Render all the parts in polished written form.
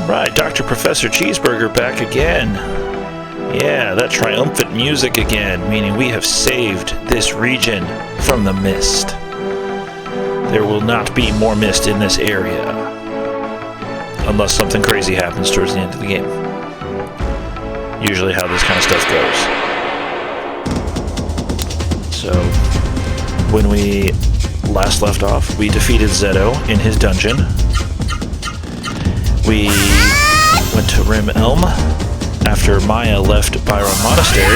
Alright, Dr. Professor Cheeseburger back again. Yeah, that triumphant music again, meaning we have saved this region from the mist. There will not be more mist in this area. Unless something crazy happens towards the end of the game. Usually how this kind of stuff goes. So, when we last left off, we defeated Zeto in his dungeon. We went to Rim Elm after Maya left Byron Monastery.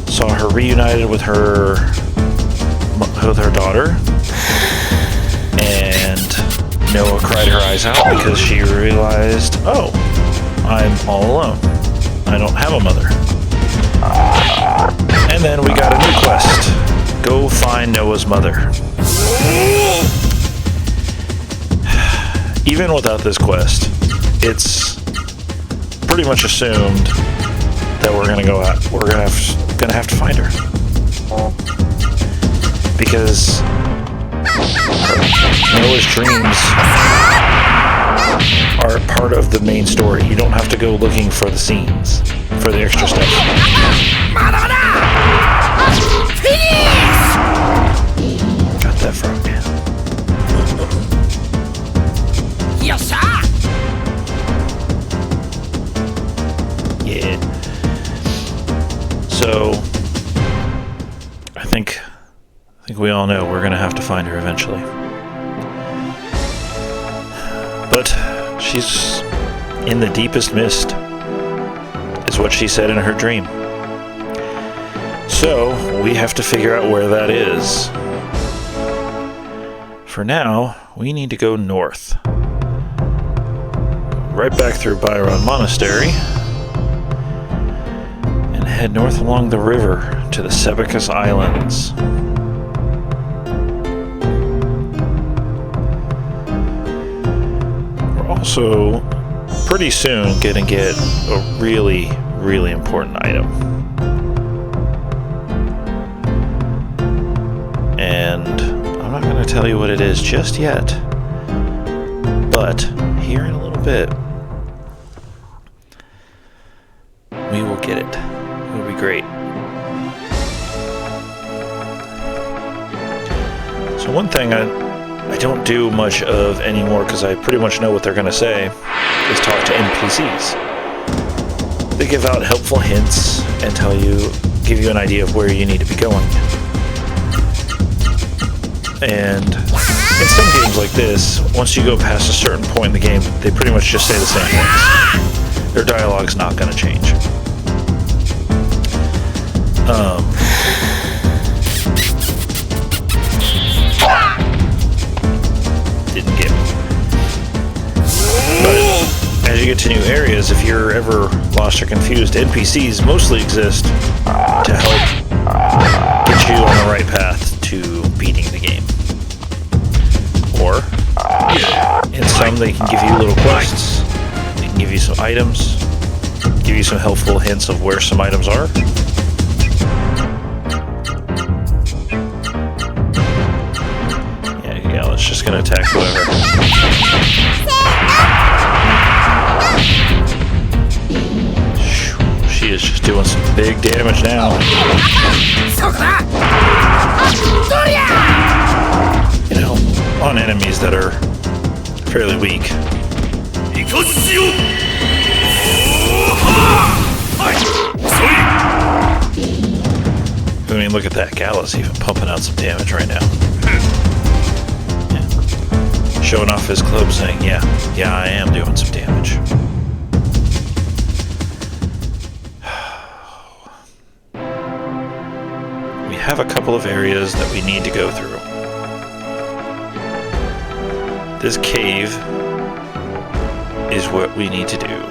Saw her reunited with her daughter. And Noah cried her eyes out because she realized, oh, I'm all alone. I don't have a mother. And then we got a new quest. Go find Noah's mother. Even without this quest, it's pretty much assumed that we're gonna have to find her. Because Noah's dreams are part of the main story. You don't have to go looking for the scenes, for the extra stuff. Got that frog. Yeah. So, I think we all know we're gonna have to find her eventually. But she's in the deepest mist, is what she said in her dream. So, we have to figure out where that is. For now, we need to go north. Right back through Byron Monastery. And head north along the river to the Sebucus Islands. We're also pretty soon gonna get a really, really important item. And I'm not going to tell you what it is just yet, but here in a little bit, we will get it. It'll be great. So one thing I don't do much of anymore, because I pretty much know what they're going to say, is talk to NPCs. They give out helpful hints and give you an idea of where you need to be going. And in some games like this, once you go past a certain point in the game, they pretty much just say the same things. Their dialogue's not going to change. Didn't get me. But as you get to new areas, if you're ever lost or confused, NPCs mostly exist to help get you on the right path to beating the game. Or, in some, they can give you little quests, they can give you some items, give you some helpful hints of where some items are. Yeah, let's just gonna attack whoever. She is just doing some big damage now. You know, on enemies that are fairly weak. I mean, look at that. Gala's even pumping out some damage right now. Yeah. Showing off his club saying, yeah, I am doing some damage. We have a couple of areas that we need to go through. This cave is what we need to do.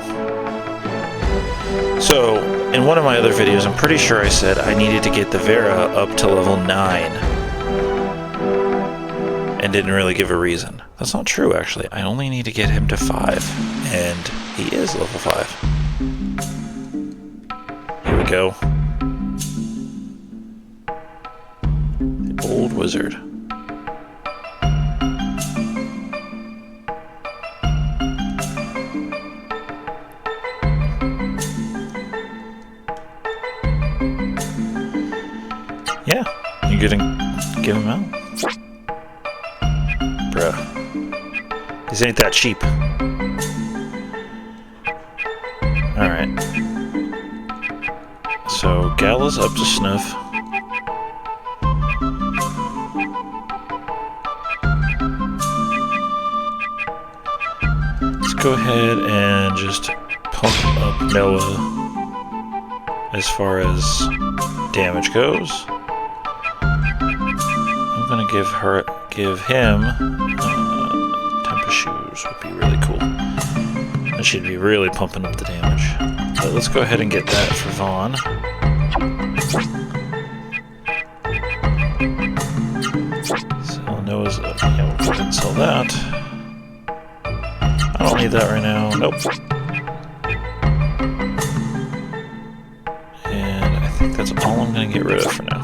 So, in one of my other videos, I'm pretty sure I said I needed to get the Vera up to level 9. And didn't really give a reason. That's not true, actually. I only need to get him to 5. And he is level 5. Here we go. The old wizard. You gonna give him out? Bruh. These ain't that cheap. Alright. So, Gala's up to snuff. Let's go ahead and just pump up Noah as far as damage goes. I'm gonna give him Tempest Shoes would be really cool. That should be really pumping up the damage. But let's go ahead and get that for Vaughn. So Noah's yeah, we'll go ahead and sell that. I don't need that right now. Nope. And I think that's all I'm going to get rid of for now.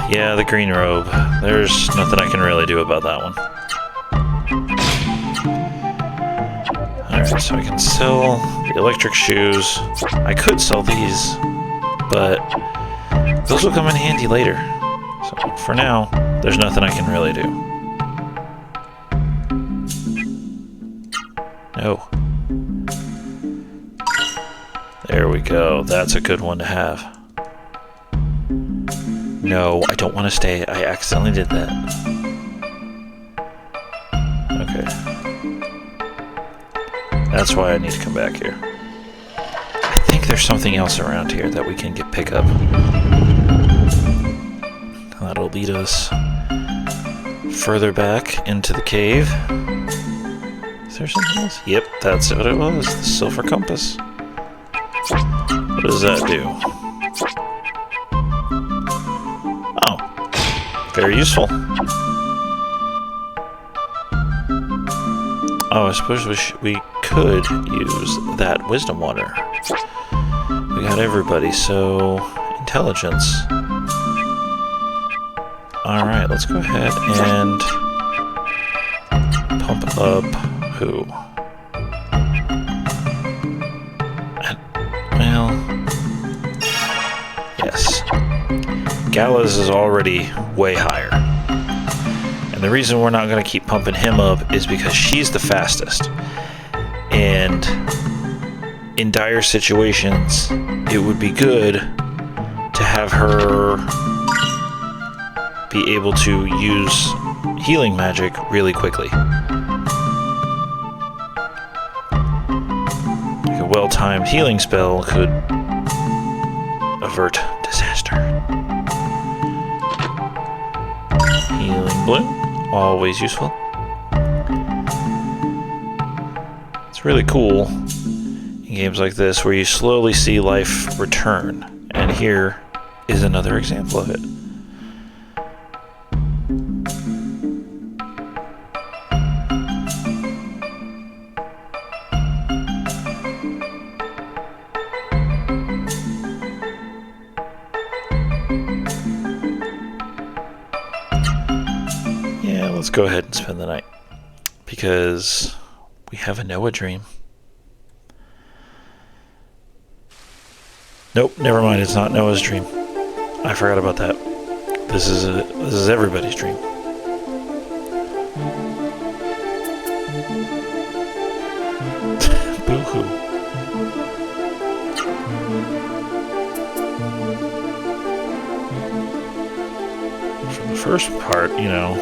Yeah, the green robe. There's nothing I can really do about that one. Alright, so I can sell the electric shoes. I could sell these, but those will come in handy later. So for now, there's nothing I can really do. No. There we go. That's a good one to have. No, I don't want to stay. I accidentally did that. Okay. That's why I need to come back here. I think there's something else around here that we can pick up. That'll lead us further back into the cave. Is there something else? Yep, that's what it was. The silver compass. What does that do? Oh, very useful. Oh, I suppose we could use that wisdom water. We got everybody, so intelligence. Alright, let's go ahead and pump up who? Well, yes. Gala's is already way higher. And the reason we're not going to keep pumping him up is because she's the fastest. And in dire situations, it would be good to have her be able to use healing magic really quickly. Like a well-timed healing spell could avert disaster. Healing Bloom, always useful. It's really cool in games like this where you slowly see life return, and here is another example of it. Let's go ahead and spend the night, because we have a Noah dream. Nope, never mind, it's not Noah's dream. I forgot about that. This is everybody's dream. Boo-hoo. For the first part, you know,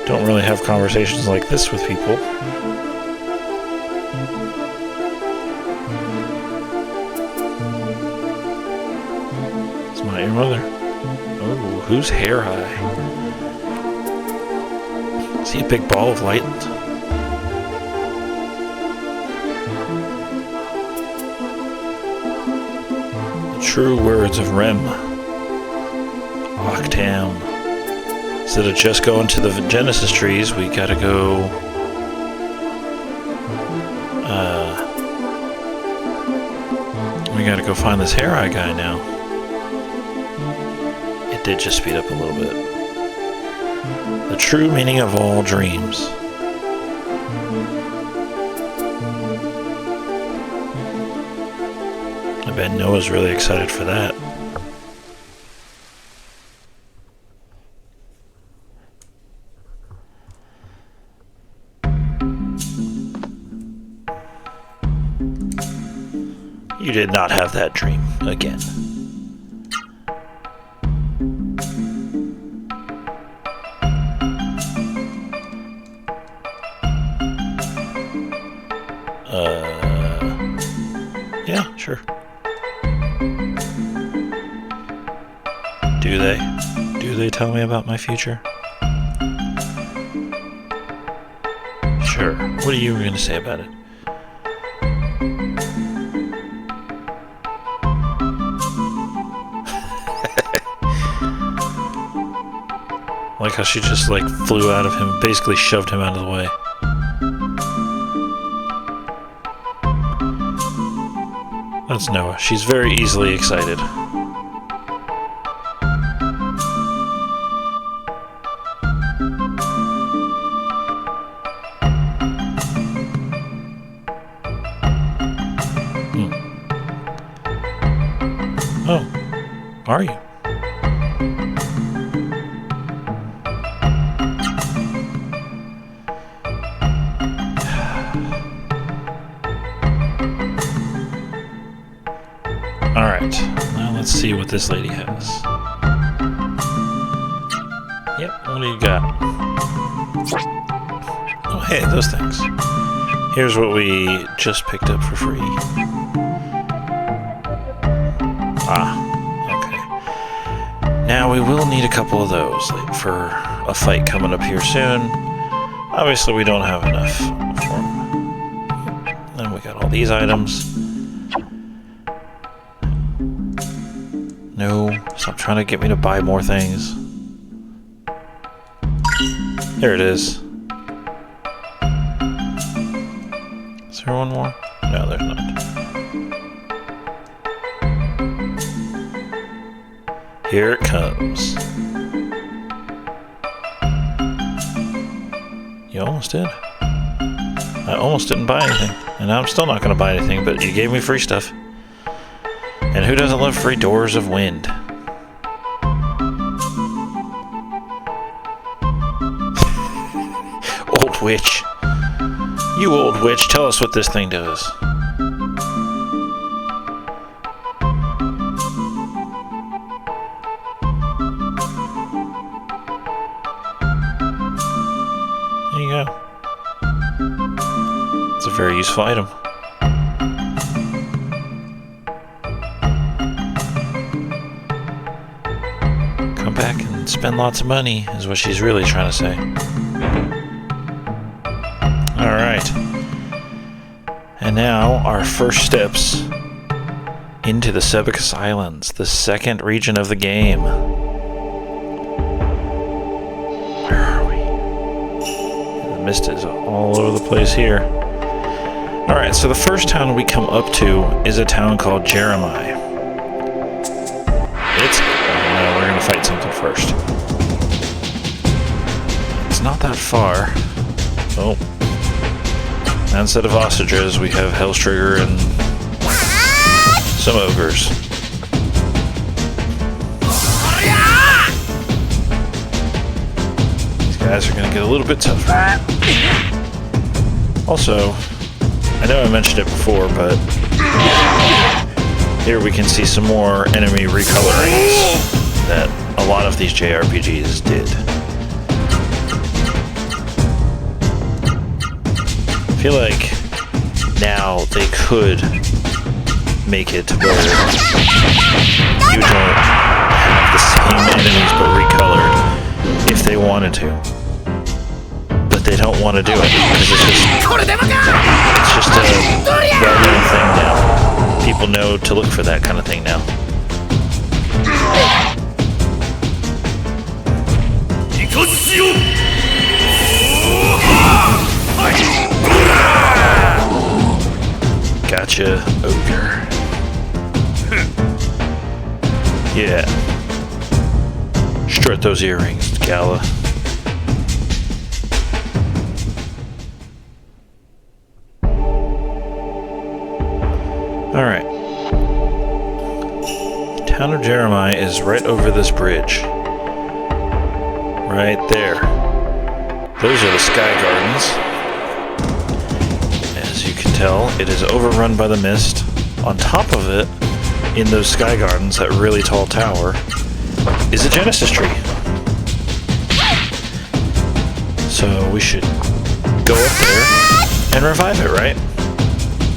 don't really have conversations like this with people. It's not your mother. Oh, who's hair high? Is he a big ball of light? The true words of Rem. Octam. Instead of just going to the Genesis trees, we gotta go find this hair eye guy now. It did just speed up a little bit. The true meaning of all dreams. bet Noah's really excited for that. You did not have that dream again. Yeah, sure. Do they? Do they tell me about my future? Sure. What are you going to say about it? Like how she just like flew out of him, basically shoved him out of the way. That's Noah. She's very easily excited. Oh, are you? Alright, now let's see what this lady has. Yep, what do you got? Oh, hey, those things. Here's what we just picked up for free. Ah, okay. Now we will need a couple of those for a fight coming up here soon. Obviously, we don't have enough for them. Then we got all these items. No, stop trying to get me to buy more things. There it is. Is there one more? No, there's not. Here it comes. You almost did. I almost didn't buy anything. And now I'm still not going to buy anything, but you gave me free stuff. And who doesn't love free doors of wind? Old witch. You old witch, tell us what this thing does. There you go. It's a very useful item. Come back and spend lots of money, is what she's really trying to say. Alright. And now, our first steps into the Sebucus Islands, the second region of the game. Where are we? The mist is all over the place here. Alright, so the first town we come up to is a town called Jeremi. We're going to fight something first. It's not that far. Oh. Instead of ostriches, we have Hellstrigger and some ogres. These guys are going to get a little bit tougher. Also, I know I mentioned it before, but here we can see some more enemy recolorings that a lot of these JRPGs did. I feel like now they could make it where you don't have the same enemies but recolored if they wanted to. But they don't want to do it because it's just a well-known thing now. People know to look for that kind of thing now. Gotcha, ogre. Yeah. Strut those earrings, Gala. Alright. town of Jeremi is right over this bridge. Right there. Those are the Sky Gardens. As you can tell, it is overrun by the mist. On top of it, in those Sky Gardens, that really tall tower, is a Genesis tree. So we should go up there and revive it, right?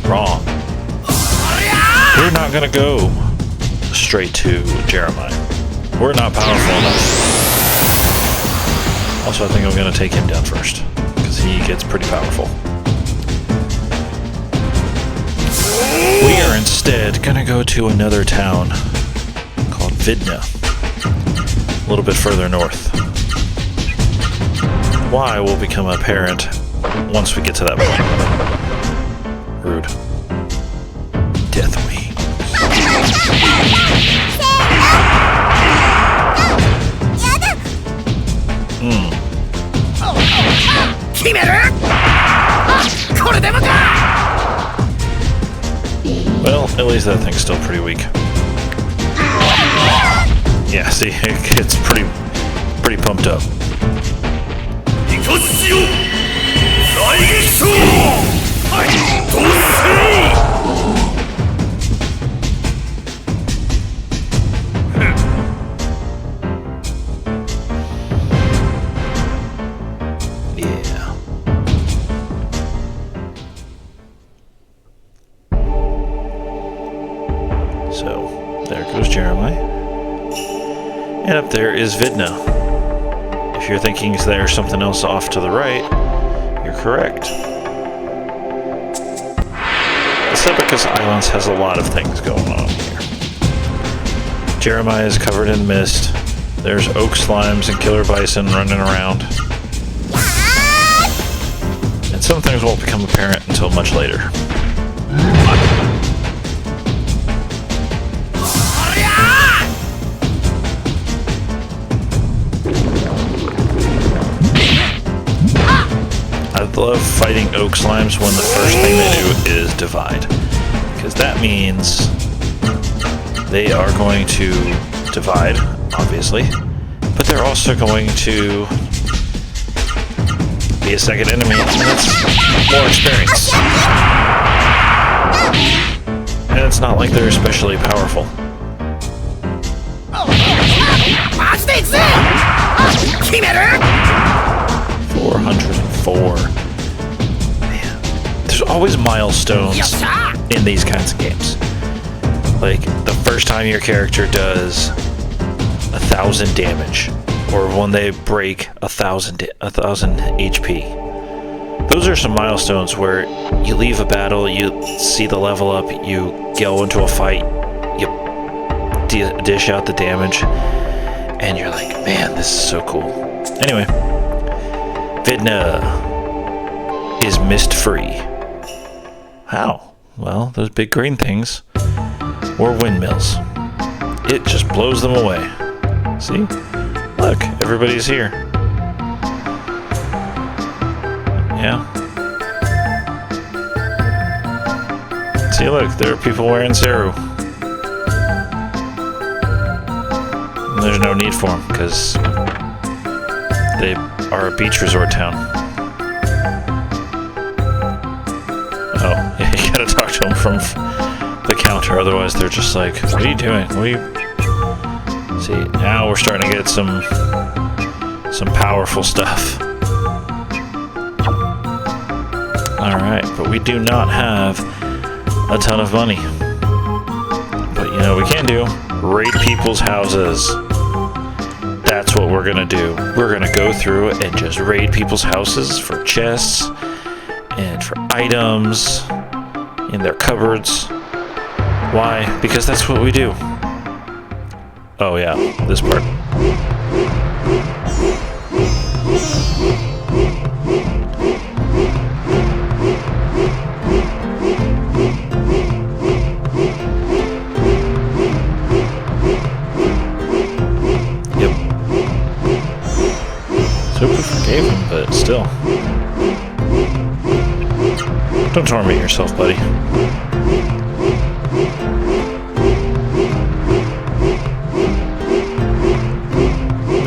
Wrong. We're not gonna go straight to Jeremi. We're not powerful enough. Also, I think I'm gonna take him down first, because he gets pretty powerful. We are instead gonna go to another town called Vidna, a little bit further north. Why will become apparent once we get to that point. Rude. Death Wing. Well, at least that thing's still pretty weak. Yeah, see, it gets pretty pumped up. So, there goes Jeremi. And up there is Vidna. If you're thinking there's something else off to the right, you're correct. The Sebucus Islands has a lot of things going on here. Jeremi is covered in mist. There's oak slimes and killer bison running around. And some things won't become apparent until much later. I love fighting oak slimes when the first thing they do is divide, because that means they are going to divide, obviously, but they're also going to be a second enemy, and that's more experience. And it's not like they're especially powerful. 404. Man, there's always milestones in these kinds of games. Like the first time your character does 1,000 damage, or when they break 1,000 HP. Those are some milestones where you leave a battle, you see the level up, you go into a fight, you dish out the damage, and you're like, man, this is so cool. Anyway, Vidna is mist-free. How? Well, those big green things were windmills. It just blows them away. See? Look, everybody's here. Yeah. See, look, there are people wearing Ra-Seru. And there's no need for them, because they are a beach resort town. Oh, yeah, you gotta talk to them from the counter, otherwise they're just like, what are you doing? What are you... See, now we're starting to get some powerful stuff. Alright, but we do not have a ton of money. But you know what we can do? Raid people's houses. That's what we're gonna do. We're gonna go through and just raid people's houses for chests and for items in their cupboards. Why? Because that's what we do. Oh yeah, this part. Yep. Super forgave him, but still. Don't torment yourself, buddy.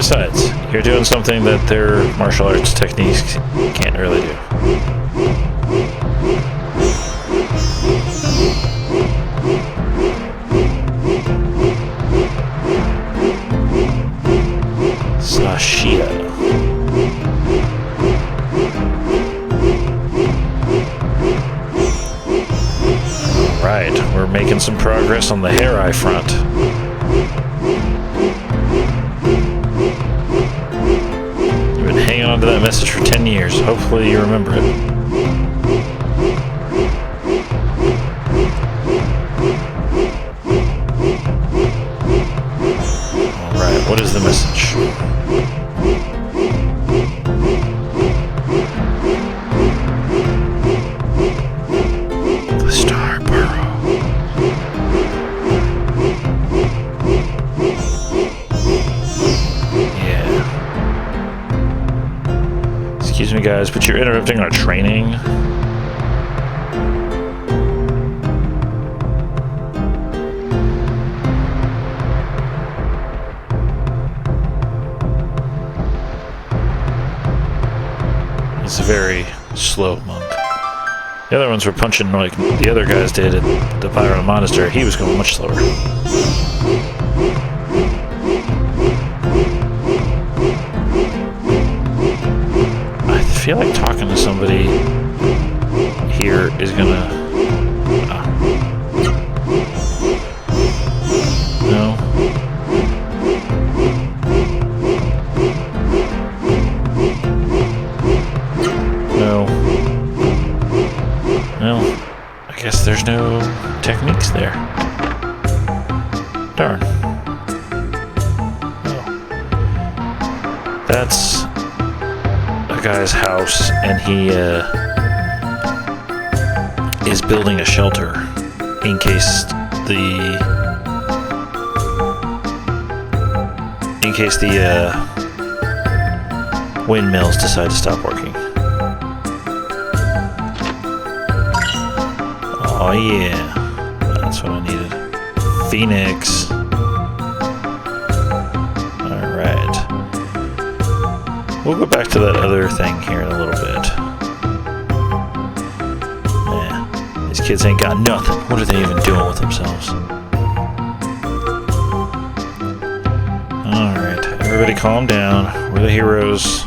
Besides, you're doing something that their martial arts techniques can't really do. Sashia. Alright, we're making some progress on the hair eye front. You've been hanging on to that message for 10 years. Hopefully you remember it. Alright, what is the message? The Star Burrow. Excuse me, guys, but you're interrupting our training. He's a very slow monk. The other ones were punching like the other guys did at the Pyro Monastery. He was going much slower. I feel like talking to somebody here is gonna... No. No. Well, I guess there's no techniques there. Darn. Oh. That's a guy's house, and he is building a shelter in case the windmills decide to stop working. Oh yeah, that's what I needed. Phoenix. Alright. We'll go back to that other thing here in a little bit. Yeah, these kids ain't got nothing. What are they even doing with themselves? Alright, everybody calm down. We're the heroes.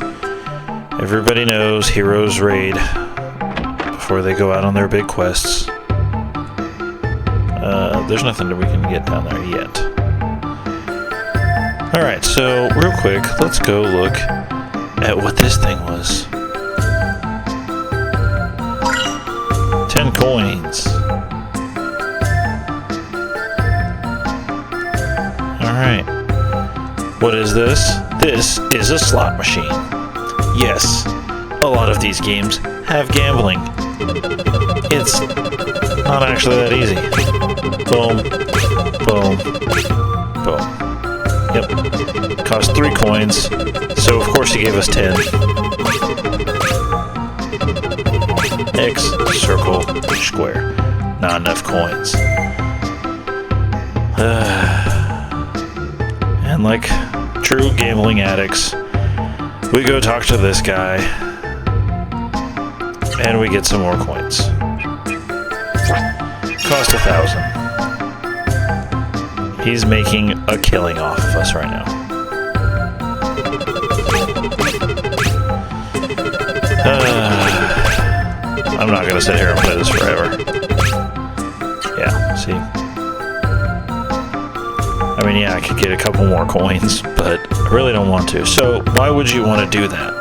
Everybody knows heroes raid before they go out on their big quests. There's nothing that we can get down there yet. Alright, so real quick, let's go look at what this thing was. 10 coins. Alright. What is this? This is a slot machine. Yes, a lot of these games have gambling. It's not actually that easy. Boom, boom, boom. Yep. Cost 3 coins, so of course he gave us 10. X, circle, square. Not enough coins. And like true gambling addicts, we go talk to this guy, and we get some more coins. Cost 1,000. He's making a killing off of us right now. I'm not gonna sit here and play this forever. Yeah, see? I mean, yeah, I could get a couple more coins, but I really don't want to. So, why would you want to do that?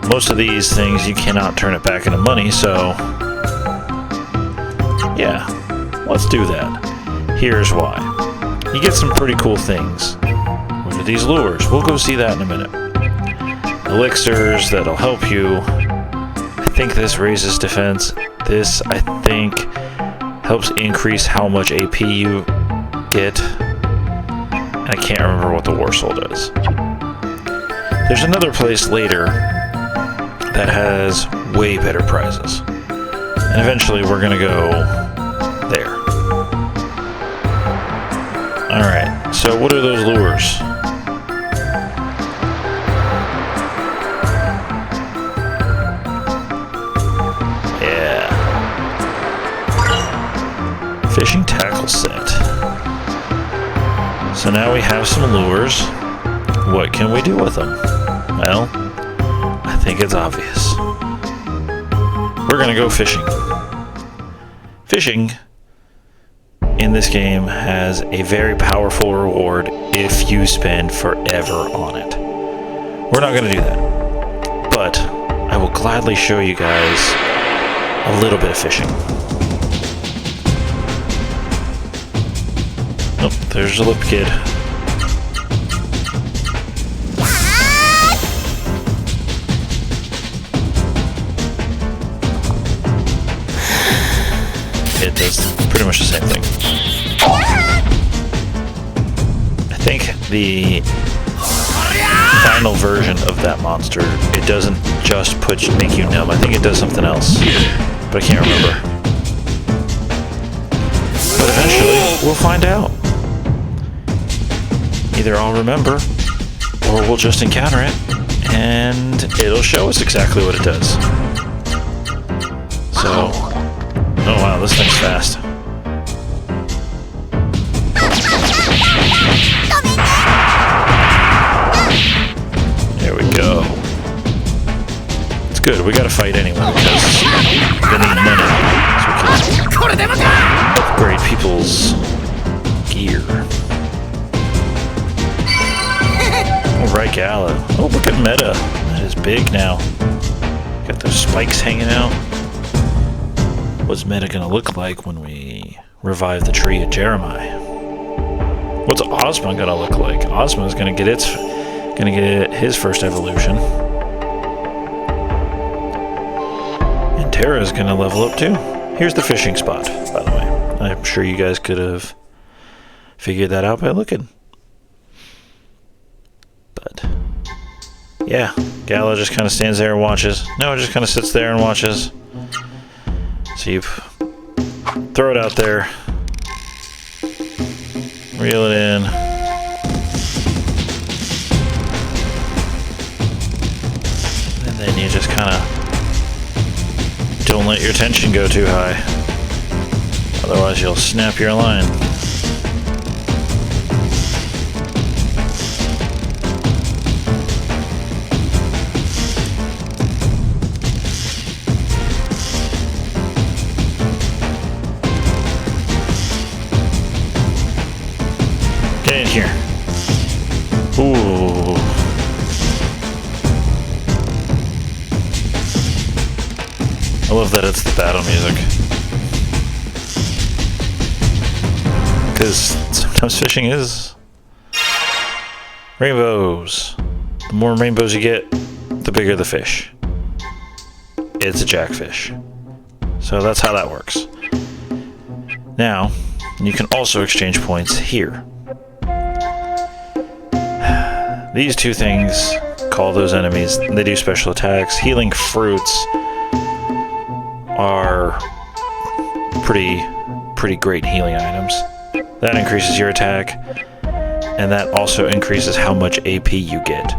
Most of these things, you cannot turn it back into money, so... yeah, let's do that. Here's why. You get some pretty cool things. What are these lures? We'll go see that in a minute. Elixirs that'll help you. I think this raises defense. This, I think, helps increase how much AP you get. And I can't remember what the War Soul does. There's another place later that has way better prizes. And eventually we're gonna go there. Alright, so what are those lures? So now we have some lures. What can we do with them? Well, I think it's obvious. We're gonna go fishing. Fishing in this game has a very powerful reward if you spend forever on it. We're not gonna do that, but I will gladly show you guys a little bit of fishing. Oh, there's a lip kid. It does pretty much the same thing. I think the final version of that monster, it doesn't just make you numb. I think it does something else, but I can't remember. But eventually, we'll find out. Either I'll remember, or we'll just encounter it, and it'll show us exactly what it does. So, oh wow, this thing's fast. There we go. It's good, we gotta fight anyway, because we need money, so we can upgrade people's gear. Alright, Gala. Oh, look at Meta. That is big now. Got those spikes hanging out. What's Meta gonna look like when we revive the tree at Jeremi? What's Ozma gonna look like? Ozma's gonna get his first evolution. And Terra's gonna level up too. Here's the fishing spot, by the way. I'm sure you guys could have figured that out by looking. But yeah, Gala just kind of stands there and watches. No, it just kind of sits there and watches. So you throw it out there, reel it in, and then you just kind of don't let your tension go too high. Otherwise you'll snap your line. Get in here. Ooh. I love that it's the battle music. Because sometimes fishing is rainbows. The more rainbows you get, the bigger the fish. It's a jackfish. So that's how that works. Now, you can also exchange points here. These two things call those enemies, they do special attacks. Healing fruits are pretty great healing items. That increases your attack, and that also increases how much AP you get.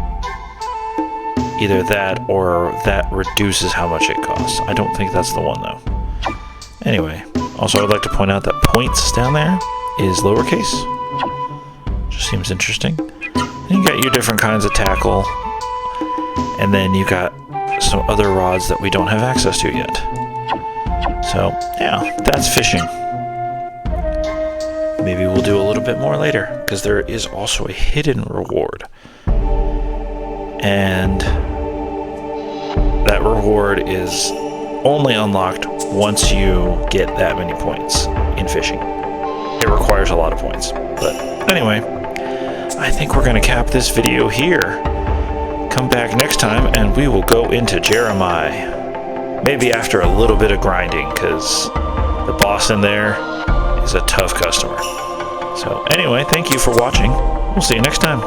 Either that or that reduces how much it costs. I don't think that's the one though. Anyway, also I'd like to point out that points down there is lowercase. Just seems interesting. And you got your different kinds of tackle, and then you got some other rods that we don't have access to yet. So yeah, that's fishing. Maybe we'll do a little bit more later, because there is also a hidden reward. And that reward is only unlocked once you get that many points in fishing. It requires a lot of points. But anyway, I think we're going to cap this video here. Come back next time and we will go into Jeremi. Maybe after a little bit of grinding, because the boss in there is a tough customer. So anyway, thank you for watching. We'll see you next time.